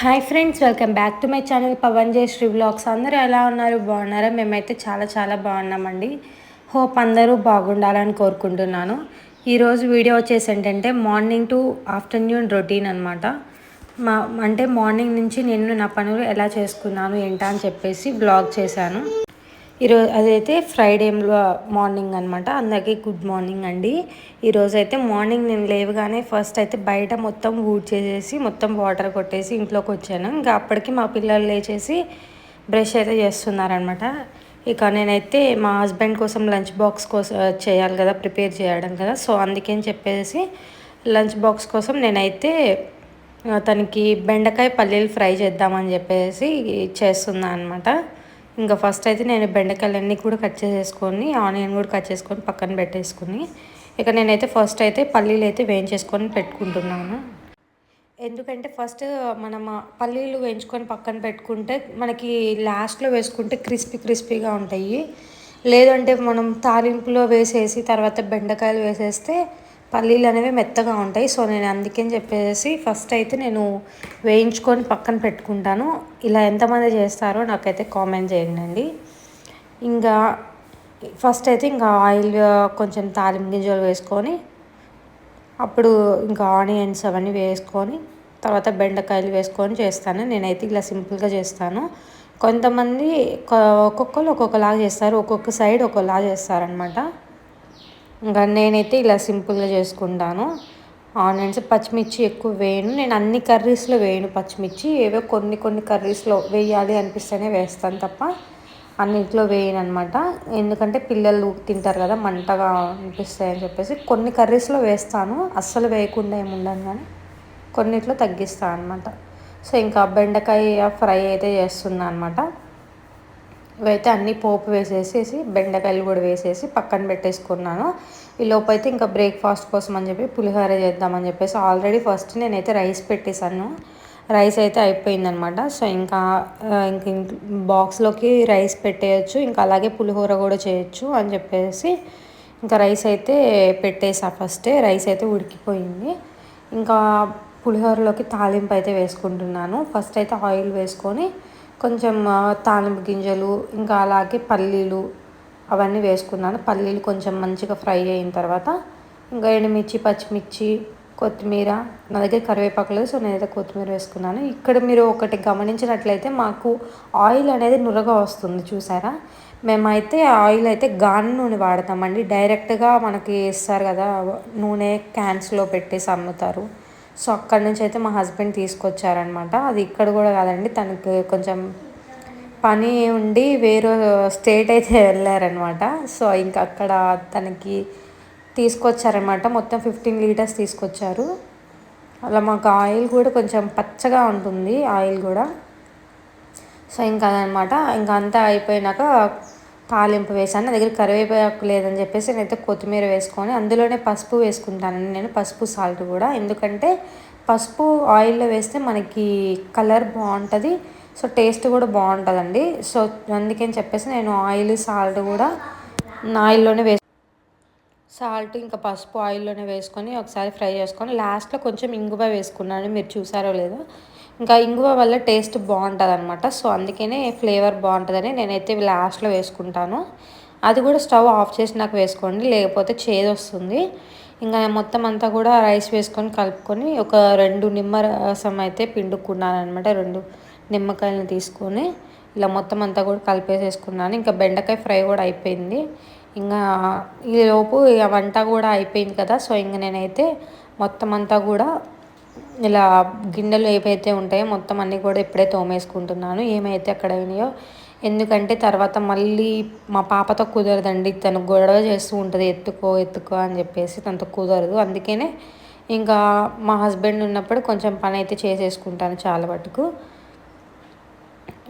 Hi friends, welcome back to my channel Pavan Jayasri vlogs. అందరూ ఎలా ఉన్నారు? బాగున్నారా? మేమైతే చాలా చాలా బాగున్నామండి. హోప్ అందరూ బాగుండాలని కోరుకుంటున్నాను. ఈరోజు వీడియో వచ్చేసి ఏంటంటే మార్నింగ్ టు ఆఫ్టర్నూన్ రొటీన్ అనమాట. అంటే మార్నింగ్ నుంచి నేను నా పనులు ఎలా చేసుకున్నాను ఏంటా అని చెప్పేసి బ్లాగ్ చేశాను. ఈరోజు అదైతే ఫ్రైడే మార్నింగ్ అనమాట. అందరికీ గుడ్ మార్నింగ్ అండి. ఈరోజు అయితే మార్నింగ్ నేను లేవగానే ఫస్ట్ అయితే బయట మొత్తం చేసేసి మొత్తం వాటర్ కొట్టేసి ఇంట్లోకి వచ్చాను. ఇంకా అప్పటికి మా పిల్లలు లేచేసి బ్రష్ అయితే చేస్తున్నారనమాట. ఇక నేనైతే మా హస్బెండ్ కోసం లంచ్ బాక్స్ కోసం చేయాలి కదా, ప్రిపేర్ చేయడం కదా. సో అందుకని చెప్పేసి లంచ్ బాక్స్ కోసం నేనైతే తనకి బెండకాయ పల్లీలు ఫ్రై చేద్దామని చెప్పేసి చేస్తున్నాను అనమాట. ఇంకా ఫస్ట్ అయితే నేను బెండకాయలన్నీ కూడా కట్ చేసేసుకొని ఆనియన్ కూడా కట్ చేసుకొని పక్కన పెట్టేసుకుని ఇక నేనైతే ఫస్ట్ అయితే పల్లీలు అయితే వేయించేసుకొని పెట్టుకుంటున్నాను. ఎందుకంటే ఫస్ట్ మనం పల్లీలు వేయించుకొని పక్కన పెట్టుకుంటే మనకి లాస్ట్లో వేసుకుంటే క్రిస్పీగా ఉంటాయి. లేదంటే మనం తాలింపులో వేసేసి తర్వాత బెండకాయలు వేసేస్తే పల్లీలు అనేవి మెత్తగా ఉంటాయి. సో నేను అందుకని చెప్పేసి ఫస్ట్ అయితే నేను వేయించుకొని పక్కన పెట్టుకుంటాను. ఇలా ఎంతమంది చేస్తారో నాకైతే కామెంట్ చేయండి. ఇంకా ఫస్ట్ అయితే ఇంకా ఆయిల్ కొంచెం తాలింపు గింజలు వేసుకొని అప్పుడు ఇంకా ఆనియన్స్ అవన్నీ వేసుకొని తర్వాత బెండకాయలు వేసుకొని చేస్తాను. నేనైతే ఇలా సింపుల్గా చేస్తాను. కొంతమంది ఒక్కొక్కరు ఒక్కొక్కలాగా చేస్తారు, ఒక్కొక్క సైడ్ ఒక్కొక్కలా చేస్తారనమాట. ఇంకా నేనైతే ఇలా సింపుల్గా చేసుకుంటాను. ఆనియన్స్ పచ్చిమిర్చి ఎక్కువ వేయను, నేను అన్ని కర్రీస్లో వేయను పచ్చిమిర్చి. ఏవో కొన్ని కర్రీస్లో వేయాలి అనిపిస్తేనే వేస్తాను తప్ప అన్నింటిలో వేయను అనమాట. ఎందుకంటే పిల్లలు తింటారు కదా, మంటగా అనిపిస్తాయని చెప్పేసి కొన్ని కర్రీస్లో వేస్తాను. అస్సలు వేయకుండా ఏమి ఉండను, కానీ కొన్నిట్లో తగ్గిస్తాను అనమాట. సో ఇంకా బెండకాయ ఫ్రై అయితే చేస్తున్నాను అనమాట. ఇవైతే అన్నీ పోపు వేసేసి బెండకాయలు కూడా వేసేసి పక్కన పెట్టేసుకున్నాను. ఈ లోపు అయితే ఇంకా బ్రేక్ఫాస్ట్ కోసం అని చెప్పి పులిహోర చేద్దామని చెప్పేసి ఆల్రెడీ ఫస్ట్ నేనైతే రైస్ పెట్టేశాను. రైస్ అయితే అయిపోయిందనమాట. సో ఇంకా బాక్స్లోకి రైస్ పెట్టేయచ్చు, ఇంకా అలాగే పులిహోర కూడా చేయొచ్చు అని చెప్పేసి ఇంకా రైస్ అయితే పెట్టేసా. ఫస్టే రైస్ అయితే ఉడికిపోయింది. ఇంకా పులిహోరలోకి తాలింపు అయితే వేసుకుంటున్నాను. ఫస్ట్ అయితే ఆయిల్ వేసుకొని కొంచెం తాలింపు గింజలు ఇంకా అలాగే పల్లీలు అవన్నీ వేసుకున్నాను. పల్లీలు కొంచెం మంచిగా ఫ్రై అయిన తర్వాత ఇంకా ఎండుమిర్చి, పచ్చిమిర్చి, కొత్తిమీర, నా దగ్గర కరివేపాకు లేదు, సో నేనైతే కొత్తిమీర వేసుకున్నాను. ఇక్కడ మీరు ఒకటి గమనించినట్లయితే మాకు ఆయిల్ అనేది నురగా వస్తుంది చూసారా. మేమైతే ఆయిల్ అయితే గాను నూనె వాడతామండి. డైరెక్ట్గా మనకి ఇస్తారు కదా నూనె, క్యాన్స్లో పెట్టేసి అమ్ముతారు. సో అక్కడి నుంచి అయితే మా హస్బెండ్ తీసుకొచ్చారనమాట. అది ఇక్కడ కూడా కాదండి, తనకి కొంచెం పని ఉండి వేరే స్టేట్ అయితే వెళ్ళారనమాట. సో ఇంకా అక్కడ తనకి తీసుకొచ్చారనమాట. మొత్తం 15 లీటర్స్ తీసుకొచ్చారు. అలా మాకు ఆయిల్ కూడా కొంచెం పచ్చగా ఉంటుంది ఆయిల్ కూడా. సో ఇంకా అదనమాట. ఇంకా అంతా అయిపోయినాక తాలింపు వేసాను. నా దగ్గర కరివేపాకు లేదని చెప్పేసి నేనైతే కొత్తిమీర వేసుకొని అందులోనే పసుపు వేసుకుంటానండి నేను, పసుపు సాల్ట్ కూడా. ఎందుకంటే పసుపు ఆయిల్లో వేస్తే మనకి కలర్ బాగుంటుంది, సో టేస్ట్ కూడా బాగుంటుందండి. సో అందుకని చెప్పేసి నేను ఆయిల్ సాల్ట్ కూడా ఆయిల్లోనే సాల్ట్ ఇంకా పసుపు ఆయిల్లోనే వేసుకొని ఒకసారి ఫ్రై చేసుకొని లాస్ట్లో కొంచెం ఇంగువ వేసుకున్నాను, మీరు చూసారో లేదో. ఇంకా ఇంగువ వల్ల టేస్ట్ బాగుంటుంది అనమాట. సో అందుకనే ఫ్లేవర్ బాగుంటుందని నేనైతే లాస్ట్లో వేసుకుంటాను. అది కూడా స్టవ్ ఆఫ్ చేసి నాకు వేసుకోండి, లేకపోతే చేదు వస్తుంది. ఇంకా మొత్తం అంతా కూడా రైస్ వేసుకొని కలుపుకొని ఒక 2 నిమ్మరసం అయితే పిండుకున్నాను అనమాట. 2 నిమ్మకాయలను తీసుకొని ఇలా మొత్తం అంతా కూడా కలిపేసేసుకున్నాను. ఇంకా బెండకాయ ఫ్రై కూడా అయిపోయింది. ఇంకా ఈలోపు ఇక వంట కూడా అయిపోయింది కదా. సో ఇంక నేనైతే మొత్తం అంతా కూడా ఇలా గిన్నెలు ఏవైతే ఉంటాయో మొత్తం అన్నీ కూడా ఇప్పుడే తోమేసుకుంటున్నాను, ఏమైతే అక్కడ అయినాయో. ఎందుకంటే తర్వాత మళ్ళీ మా పాపతో కుదరదండి, తను గొడవ చేస్తూ ఉంటుంది ఎత్తుకో అని చెప్పేసి, తనతో కుదరదు. అందుకనే ఇంకా మా హస్బెండ్ ఉన్నప్పుడు కొంచెం పని అయితే చేసేసుకుంటాను చాలా మటుకు.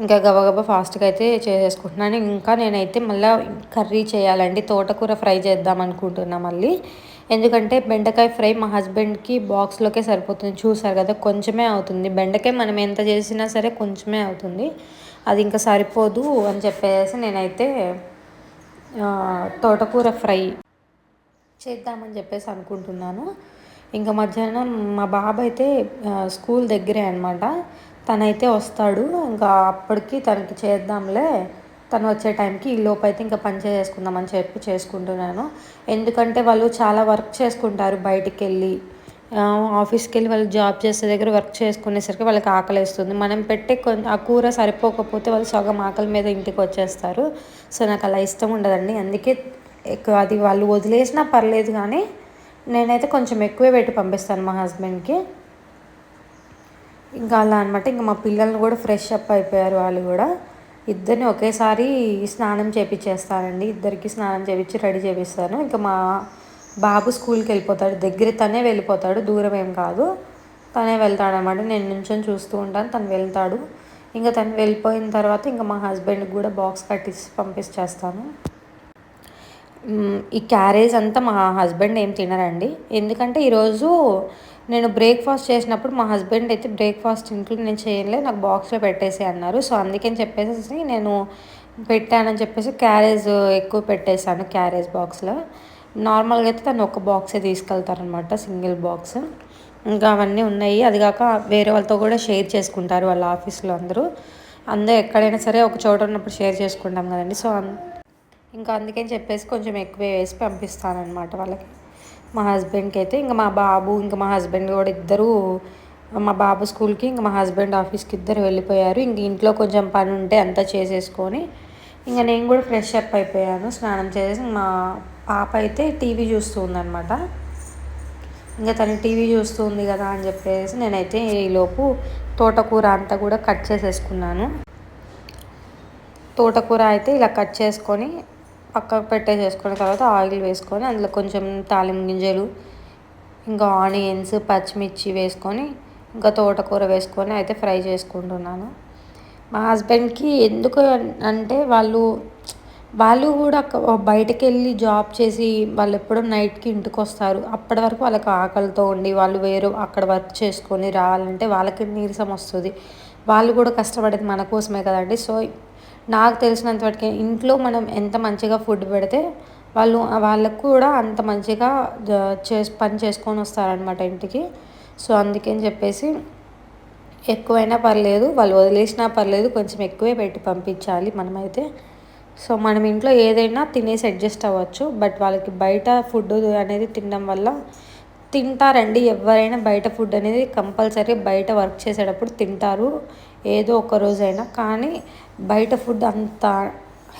ఇంకా గబగబా ఫాస్ట్గా అయితే చేసేసుకుంటున్నాను. ఇంకా నేనైతే మళ్ళీ కర్రీ చేయాలండి, తోటకూర ఫ్రై చేద్దాం అనుకుంటున్నా మళ్ళీ. ఎందుకంటే బెండకాయ ఫ్రై మా హస్బెండ్కి బాక్స్లోకే సరిపోతుంది. చూసారు కదా కొంచెమే అవుతుంది, బెండకాయ మనం ఎంత చేసినా సరే కొంచెమే అవుతుంది, అది ఇంకా సరిపోదు అని చెప్పేసి నేనైతే తోటకూర ఫ్రై చేద్దామని చెప్పేసి అనుకుంటున్నాను. ఇంకా మధ్యాహ్నం మా బాబు అయితే స్కూల్ దగ్గరే అనమాట, తనైతే వస్తాడు. ఇంకా అప్పటికి తనకి చేద్దాంలే, తను వచ్చే టైంకి ఈ లోపైతే ఇంకా పని చేసుకుందామని చెప్పి చేసుకుంటున్నాను. ఎందుకంటే వాళ్ళు చాలా వర్క్ చేసుకుంటారు బయటికెళ్ళి. ఆఫీస్‌కెళ్ళి వాళ్ళు జాబ్ చేసే దగ్గర వర్క్ చేసుకునేసరికి వాళ్ళకి ఆకలేస్తుంది. మనం పెట్టే ఆ కూర సరిపోకపోతే వాళ్ళు సగం ఆకలి మీద ఇంటికొచ్చేస్తారు. సో, నాకలా ఇష్టం ఉండదండి. అందుకే ఎక్కువ అది వాళ్ళు వదిలేసినా పర్లేదు కానీ, నేనైతే కొంచెం ఎక్కువే పెట్టి పంపిస్తాను మా హస్బెండ్‌కి. ఇంకా అలా అనమాట. ఇంక మా పిల్లల్ని కూడా ఫ్రెష్ అప్ అయిపోయారు వాళ్ళు కూడా. ఇద్దరిని ఒకేసారి స్నానం చేపిచ్చేస్తానండి. ఇద్దరికి స్నానం చేపిచ్చి రెడీ చేపిస్తాను. ఇంకా మా బాబు స్కూల్కి వెళ్ళిపోతాడు. దగ్గర తనే వెళ్ళిపోతాడు, దూరం ఏం కాదు. తనే వెళ్తాడనమాట. నేను నుంచొని చూస్తూ ఉంటాను, తను వెళ్తాడు. ఇంకా తను వెళ్ళిపోయిన తర్వాత ఇంకా మా హస్బెండ్కి కూడా బాక్స్ కట్టిసి పంపించేస్తాను. ఈ క్యారేజ్ అంతా మా హస్బెండ్ ఏం తినరండి. ఎందుకంటే ఈరోజు నేను బ్రేక్ఫాస్ట్ చేసినప్పుడు మా హస్బెండ్ అయితే బ్రేక్ఫాస్ట్ ఇంట్లో నేను చేయలే, నాకు బాక్స్లో పెట్టేసి అన్నారు. సో అందుకని చెప్పేసి నేను పెట్టానని చెప్పేసి క్యారేజ్ ఎక్కువ పెట్టేశాను క్యారేజ్ బాక్స్లో. నార్మల్గా అయితే తను ఒక బాక్సే తీసుకెళ్తారనమాట, సింగిల్ బాక్స్. ఇంకా అవన్నీ ఉన్నాయి. అది కాక వేరే వాళ్ళతో కూడా షేర్ చేసుకుంటారు వాళ్ళ ఆఫీస్లో అందరూ. ఎక్కడైనా సరే ఒక చోట ఉన్నప్పుడు షేర్ చేసుకుంటాం కదండి. సో ఇంకా అందుకని చెప్పేసి కొంచెం ఎక్కువే వేసి పంపిస్తానమాట వాళ్ళకి. మా హస్బెండ్కి అయితే ఇంకా మా బాబు ఇంకా మా హస్బెండ్ కూడా ఇద్దరు, మా బాబు స్కూల్కి ఇంకా మా హస్బెండ్ ఆఫీస్కి ఇద్దరు వెళ్ళిపోయారు. ఇంక ఇంట్లో కొంచెం పని ఉంటే అంతా చేసేసుకొని ఇంకా నేను కూడా ఫ్రెష్ అప్ అయిపోయాను, స్నానం చేసేసి. మా పాప అయితే టీవీ చూస్తూ ఉందన్నమాట. ఇంకా తను టీవీ చూస్తుంది కదా అని చెప్పేసి నేనైతే ఈలోపు తోటకూర అంతా కూడా కట్ చేసేసుకున్నాను. తోటకూర అయితే ఇలా కట్ చేసుకొని పక్కకు పెట్టేసేసుకున్న తర్వాత ఆయిల్ వేసుకొని అందులో కొంచెం తాలింపు గింజలు, ఇంకా ఆనియన్స్, పచ్చిమిర్చి వేసుకొని ఇంకా తోటకూర వేసుకొని అయితే ఫ్రై చేసుకుంటున్నాను. మా హస్బెండ్కి ఎందుకు అంటే వాళ్ళు కూడా బయటకు వెళ్ళి జాబ్ చేసి వాళ్ళు ఎప్పుడో నైట్కి ఇంటికి వస్తారు. అప్పటి వరకు వాళ్ళకి ఆకలితో ఉండి వాళ్ళు వేరే అక్కడ వర్క్ చేసుకొని రావాలంటే వాళ్ళకి నీరసం వస్తుంది. వాళ్ళు కూడా కష్టపడేది మన కోసమే కదండి. సో నాకు తెలిసినంత వరకు ఇంట్లో మనం ఎంత మంచిగా ఫుడ్ పెడితే వాళ్ళకు కూడా అంత మంచిగా పని చేసుకొని వస్తారనమాట ఇంటికి. సో అందుకని చెప్పేసి ఎక్కువైనా పర్లేదు, వాళ్ళు వదిలేసినా పర్లేదు, కొంచెం ఎక్కువే పెట్టి పంపించాలి మనమైతే. సో మనం ఇంట్లో ఏదైనా తినేసి అడ్జస్ట్ అవ్వచ్చు. బట్ వాళ్ళకి బయట ఫుడ్ అనేది తినడం వల్ల తింటారండి. ఎవరైనా బయట ఫుడ్ అనేది కంపల్సరీ బయట వర్క్ చేసేటప్పుడు తింటారు, ఏదో ఒక రోజైనా. కానీ బయట ఫుడ్ అంత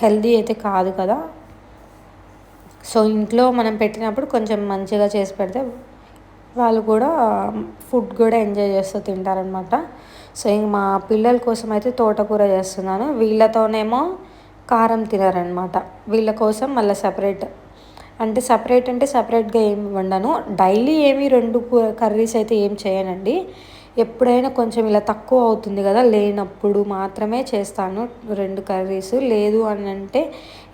హెల్దీ అయితే కాదు కదా. సో ఇంట్లో మనం పెట్టినప్పుడు కొంచెం మంచిగా చేసి పెడితే వాళ్ళు కూడా ఫుడ్ కూడా ఎంజాయ్ చేస్తూ తింటారనమాట. సో ఇంక మా పిల్లల కోసం అయితే తోటకూర చేస్తున్నాను. వీళ్ళతోనేమో కారం తినరనమాట. వీళ్ళ కోసం మళ్ళీ సపరేట్ అంటే సపరేట్గా ఏమి వండను. డైలీ ఏమి 2 కర్రీస్ అయితే ఏం చేయనండి. ఎప్పుడైనా కొంచెం ఇలా తక్కువ అవుతుంది కదా, లేనప్పుడు మాత్రమే చేస్తాను 2 కర్రీస్. లేదు అని అంటే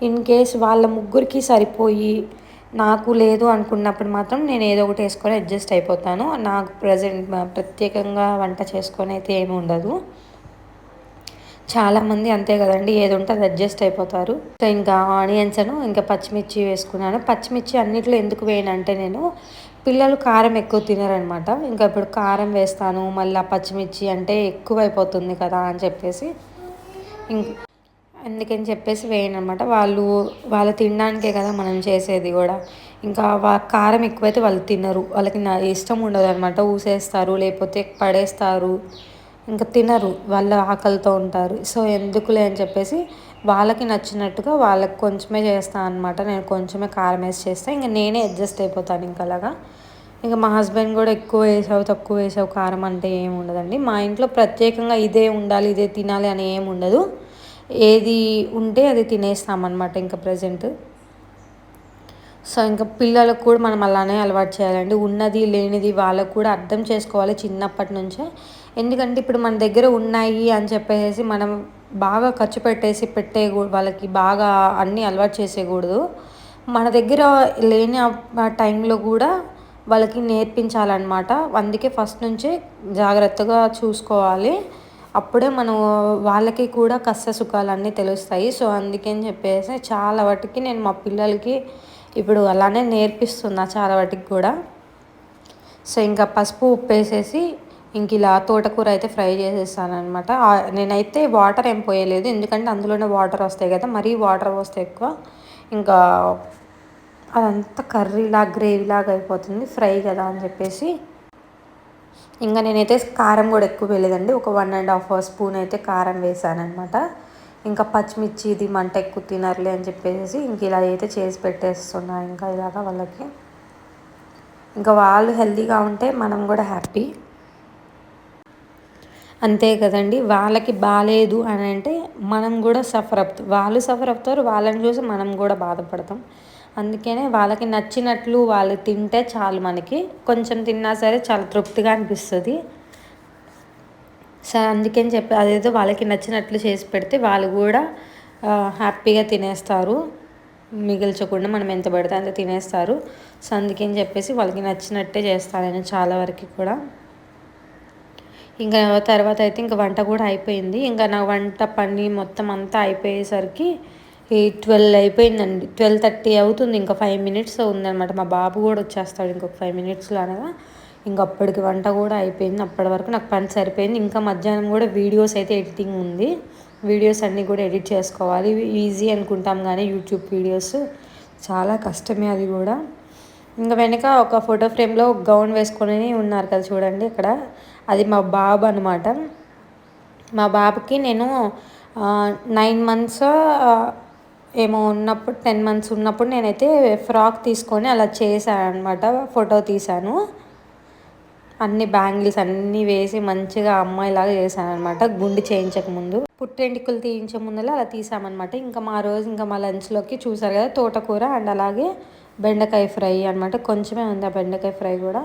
ఇన్ కేస్ వాళ్ళ ముగ్గురికి సరిపోయి నాకు లేదు అనుకున్నప్పుడు మాత్రం నేను ఏదో ఒకటి వేసుకొని అడ్జస్ట్ అయిపోతాను. నాకు ప్రత్యేకంగా వంట చేసుకొని అయితే ఏమి ఉండదు. చాలామంది అంతే కదండి, ఏది ఉంటే అది అడ్జస్ట్ అయిపోతారు. సో ఇంకా ఆనియన్స్ను ఇంకా పచ్చిమిర్చి వేసుకున్నాను. పచ్చిమిర్చి అన్నిట్లో ఎందుకు వేయనంటే నేను పిల్లలు కారం ఎక్కువ తినరనమాట. ఇంకా ఇప్పుడు కారం వేస్తాను మళ్ళీ పచ్చిమిర్చి అంటే ఎక్కువ అయిపోతుంది కదా అని చెప్పేసి అందుకని చెప్పేసి వేయను అనమాట. వాళ్ళు తినడానికే కదా మనం చేసేది కూడా. ఇంకా కారం ఎక్కువైతే వాళ్ళు తినరు, వాళ్ళకి ఇష్టం ఉండదు అనమాట. ఊసేస్తారు లేకపోతే పడేస్తారు, ఇంకా తినరు, వాళ్ళ ఆకలితో ఉంటారు. సో ఎందుకులే అని చెప్పేసి వాళ్ళకి నచ్చినట్టుగా వాళ్ళకి కొంచెమే చేస్తాను అనమాట. నేను కొంచెమే కారం వేసి చేస్తాను. ఇంకా నేనే అడ్జస్ట్ అయిపోతాను ఇంకా అలాగా. ఇంకా మా హస్బెండ్ కూడా ఎక్కువ వేసావు తక్కువ వేసావు కారం అంటే ఏమి ఉండదండి. మా ఇంట్లో ప్రత్యేకంగా ఇదే ఉండాలి ఇదే తినాలి అని ఏమి ఉండదు. ఏది ఉంటే అది తినేస్తామన్నమాట ఇంకా ప్రజెంట్. సో ఇంకా పిల్లలకు కూడా మనం అలానే అలవాటు చేయాలండి. ఉన్నది లేనిది వాళ్ళకు కూడా అర్థం చేసుకోవాలి చిన్నప్పటి నుంచే. ఎందుకంటే ఇప్పుడు మన దగ్గర ఉన్నాయి అని చెప్పేసి మనం బాగా ఖర్చు వాళ్ళకి బాగా అన్నీ అలవాటు చేసేయకూడదు. మన దగ్గర లేని టైంలో కూడా వాళ్ళకి నేర్పించాలన్నమాట. అందుకే ఫస్ట్ నుంచే జాగ్రత్తగా చూసుకోవాలి. అప్పుడే మనం వాళ్ళకి కూడా కష్ట సుఖాలన్నీ తెలుస్తాయి. సో అందుకని చెప్పేసి చాలా వాటికి నేను మా పిల్లలకి ఇప్పుడు అలానే నేర్పిస్తున్నా చాలా వాటికి కూడా. సో ఇంకా పసుపు ఉప్పు వేసేసి ఇంక ఇలా తోటకూర అయితే ఫ్రై చేసేసాననమాట. నేనైతే వాటర్ ఏం పోయలేదు, ఎందుకంటే అందులోనే వాటర్ వస్తాయి కదా, మరీ వాటర్ పోస్తే ఎక్కువ ఇంకా అదంతా కర్రీలా గ్రేవీలాగా అయిపోతుంది, ఫ్రై కదా అని చెప్పేసి ఇంకా నేనైతే కారం కూడా ఎక్కువ వేయలేదండి. ఒక 1.5 స్పూన్ అయితే కారం వేసానమాట. ఇంకా పచ్చిమిర్చి ఇది మంట ఎక్కువ తినర్లే అని చెప్పేసి ఇంక ఇలా అయితే చేసి పెట్టేస్తున్నా. ఇంకా ఇలాగా వాళ్ళకి, ఇంకా వాళ్ళు హెల్తీగా ఉంటే మనం కూడా హ్యాపీ, అంతే కదండి. వాళ్ళకి బాగాలేదు అని అంటే మనం కూడా సఫర్ అవుతాం, వాళ్ళు సఫర్ అవుతారు, వాళ్ళని చూసి మనం కూడా బాధపడతాం. అందుకనే వాళ్ళకి నచ్చినట్లు వాళ్ళు తింటే చాలు, మనకి కొంచెం తిన్నా సరే చాలా తృప్తిగా అనిపిస్తుంది. సరే అందుకని చెప్పి అదేదో వాళ్ళకి నచ్చినట్లు చేసి పెడితే వాళ్ళు కూడా హ్యాపీగా తినేస్తారు, మిగిల్చకుండా మనం ఎంత పెడితే అంత తినేస్తారు. సో అందుకని చెప్పేసి వాళ్ళకి నచ్చినట్టే చేస్తాను నేను చాలా వరకు కూడా. ఇంకా తర్వాత అయితే ఇంకా వంట కూడా అయిపోయింది. ఇంకా నా వంట పని మొత్తం అంతా అయిపోయేసరికి 12 అయిపోయిందండి, 12:30 అవుతుంది. ఇంకా 5 మినిట్స్ ఉందన్నమాట. మా బాబు కూడా వచ్చేస్తాడు ఇంకొక 5 మినిట్స్లో అనగా, ఇంక అప్పటికి వంట కూడా అయిపోయింది. అప్పటి వరకు నాకు పని సరిపోయింది. ఇంకా మధ్యాహ్నం కూడా వీడియోస్ అయితే ఎడిటింగ్ ఉంది, వీడియోస్ అన్నీ కూడా ఎడిట్ చేసుకోవాలి. ఈజీ అనుకుంటాం కానీ యూట్యూబ్ వీడియోస్ చాలా కష్టమే అది కూడా. ఇంకా వెనక ఒక ఫోటో ఫ్రేమ్లో గౌన్ వేసుకొని ఉన్నారు కదా చూడండి ఇక్కడ, అది మా బాబు అనమాట. మా బాబుకి నేను 9 మంత్స్ ఏమో ఉన్నప్పుడు, 10 మంత్స్ ఉన్నప్పుడు నేనైతే ఫ్రాక్ తీసుకొని అలా చేశాను అనమాట, ఫోటో తీశాను. అన్ని బ్యాంగిల్స్ అన్నీ వేసి మంచిగా అమ్మాయిలాగా చేశాను అనమాట, గుండు చేయించక ముందు, పుట్టెంటికలు తీయించే ముందులో అలా తీసామన్నమాట. ఇంకా మా రోజు ఇంకా మా లంచ్లోకి చూసారు కదా తోటకూర అండ్ అలాగే బెండకాయ ఫ్రై అనమాట. కొంచెమే ఉంది ఆ బెండకాయ ఫ్రై కూడా.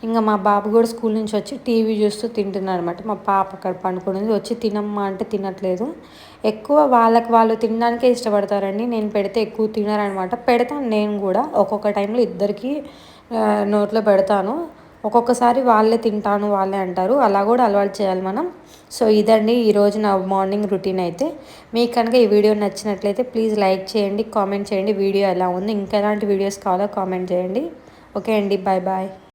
ఇంకా మా బాబు కూడా స్కూల్ నుంచి వచ్చి టీవీ చూస్తూ తింటున్నాడు అనమాట. మా పాప అక్కడ పండుకునేది, వచ్చి తినమ్మా అంటే తినట్లేదు. ఎక్కువ వాళ్ళు తినడానికే ఇష్టపడతారండి, నేను పెడితే ఎక్కువ తినరనమాట. పెడతాను నేను కూడా, ఒక్కొక్క టైంలో ఇద్దరికి నోట్లో పెడతాను, ఒక్కొక్కసారి వాళ్ళే తింటాను వాళ్ళే అంటారు, అలా కూడా అలవాటు చేయాలి మనం. సో ఇదండి ఈరోజు నా మార్నింగ్ రొటీన్ అయితే. మీకు కనుక ఈ వీడియో నచ్చినట్లయితే ప్లీజ్ లైక్ చేయండి, కామెంట్ చేయండి వీడియో ఎలా ఉంది, ఇంకా ఎలాంటి వీడియోస్ కావాలో కామెంట్ చేయండి. ఓకే అండి, బాయ్ బాయ్.